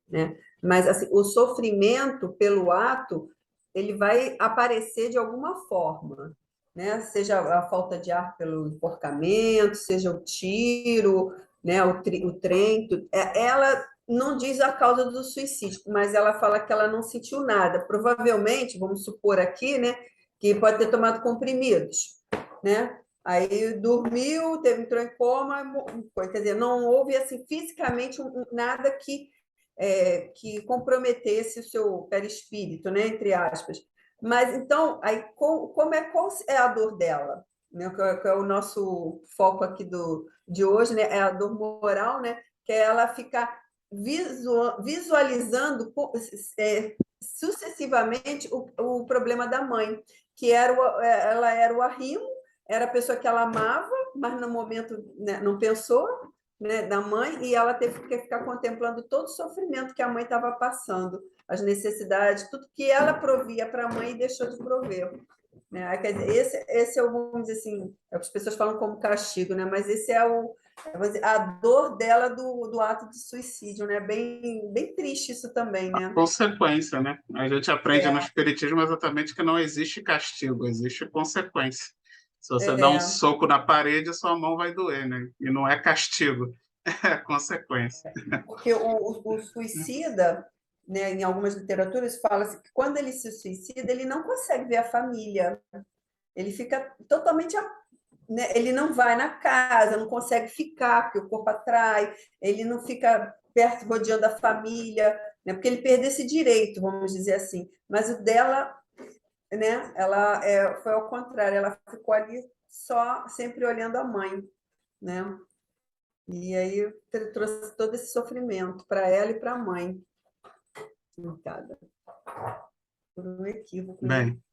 né? Mas assim, o sofrimento pelo ato, ele vai aparecer de alguma forma, né? Seja a falta de ar pelo enforcamento, seja o tiro, né, o trem, ela não diz a causa do suicídio, mas ela fala que ela não sentiu nada. Provavelmente, vamos supor aqui, né, que pode ter tomado comprimidos, né? Aí dormiu, entrou em coma, quer dizer, não houve assim fisicamente nada que comprometesse o seu perispírito, né, entre aspas. Mas então, aí qual é a dor dela? Né, que é o nosso foco aqui de hoje, né, é a dor moral, né, que é ela ficar visualizando sucessivamente o problema da mãe, que ela era o arrimo, era a pessoa que ela amava, mas no momento, né, não pensou, né, da mãe, e ela teve que ficar contemplando todo o sofrimento que a mãe estava passando, as necessidades, tudo que ela provia para a mãe e deixou de prover. Né? Quer dizer, esse é o, vamos dizer assim, é o que as pessoas falam como castigo, né? Mas esse é a dor dela do ato de suicídio, né? Bem triste isso também, né? Consequência, né? A gente aprende no Espiritismo exatamente que não existe castigo, existe consequência. Se você dá um soco na parede, sua mão vai doer, né? E não é castigo, é consequência. Porque o suicida, né, em algumas literaturas, fala-se que quando ele se suicida, ele não consegue ver a família. Ele fica totalmente, né, ele não vai na casa, não consegue ficar, porque o corpo atrai, ele não fica perto, rodeando a família, né, porque ele perdeu esse direito, vamos dizer assim. Mas o dela, né, ela foi ao contrário, ela ficou ali só, sempre olhando a mãe, né? E aí trouxe todo esse sofrimento para ela e para a mãe. Coitada. Por um equívoco, né? Bem,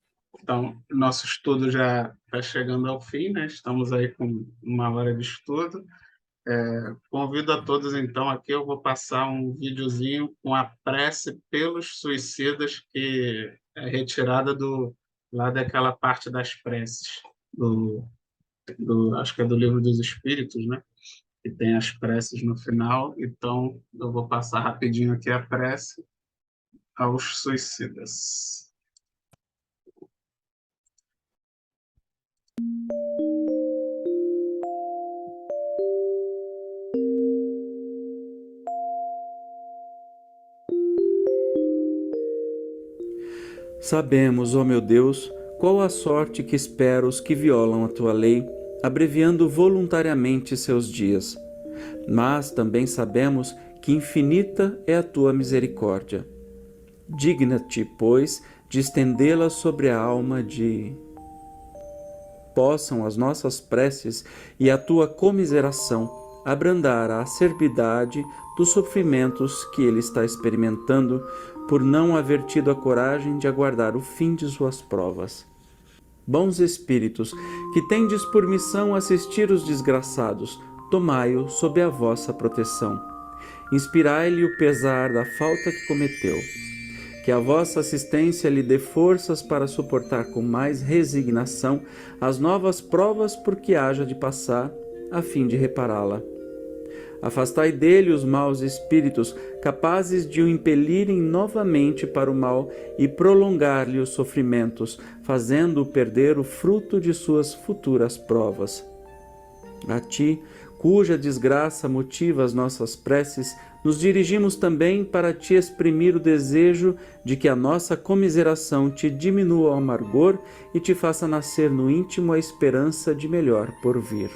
então, nosso estudo já está chegando ao fim, né? Estamos aí com 1 hora de estudo. Convido a todos, então, aqui eu vou passar um videozinho com a prece pelos suicidas, que é retirada lá daquela parte das preces, acho que é do Livro dos Espíritos, né? Que tem as preces no final. Então, eu vou passar rapidinho aqui a prece aos suicidas. Sabemos, ó meu Deus, qual a sorte que espera os que violam a tua lei, abreviando voluntariamente seus dias. Mas também sabemos que infinita é a tua misericórdia. Digna-te, pois, de estendê-la sobre a alma de... Possam as nossas preces e a tua comiseração abrandar a acerbidade dos sofrimentos que ele está experimentando por não haver tido a coragem de aguardar o fim de suas provas. Bons Espíritos, que tendes por missão assistir os desgraçados, tomai-o sob a vossa proteção. Inspirai-lhe o pesar da falta que cometeu. Que a vossa assistência lhe dê forças para suportar com mais resignação as novas provas por que haja de passar, a fim de repará-la. Afastai dele os maus espíritos, capazes de o impelirem novamente para o mal e prolongar-lhe os sofrimentos, fazendo-o perder o fruto de suas futuras provas. A ti, cuja desgraça motiva as nossas preces, nos dirigimos também para te exprimir o desejo de que a nossa comiseração te diminua o amargor e te faça nascer no íntimo a esperança de melhor porvir.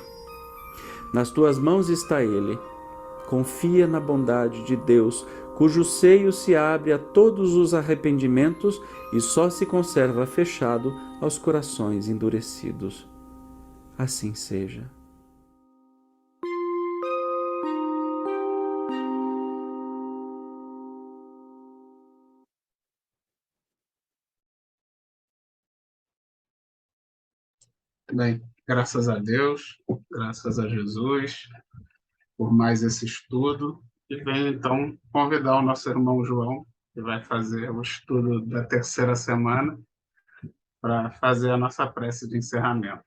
Nas tuas mãos está ele. Confia na bondade de Deus, cujo seio se abre a todos os arrependimentos e só se conserva fechado aos corações endurecidos. Assim seja. Bem, graças a Deus, graças a Jesus, por mais esse estudo. E venho, então, convidar o nosso irmão João, que vai fazer o estudo da 3ª semana, para fazer a nossa prece de encerramento.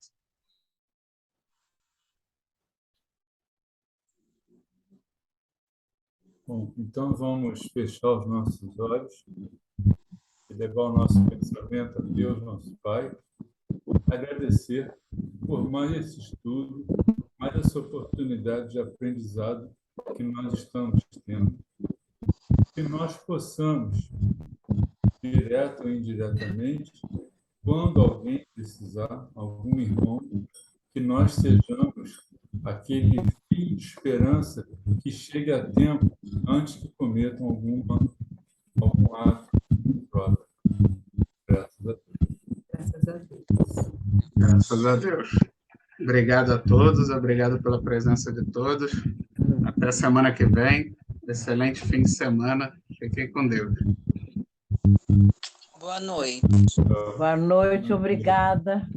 Bom, então vamos fechar os nossos olhos e levar o nosso pensamento a Deus, nosso Pai, agradecer por mais esse estudo, mais essa oportunidade de aprendizado que nós estamos tendo. Que nós possamos, direto ou indiretamente, quando alguém precisar, algum irmão, que nós sejamos aquele fio de esperança que chegue a tempo antes que cometam algum ato impróprio. Graças a Deus. Graças a Deus. Obrigado a todos, obrigado pela presença de todos. Até semana que vem. Excelente fim de semana. Fiquem com Deus. Boa noite. Boa noite, obrigada.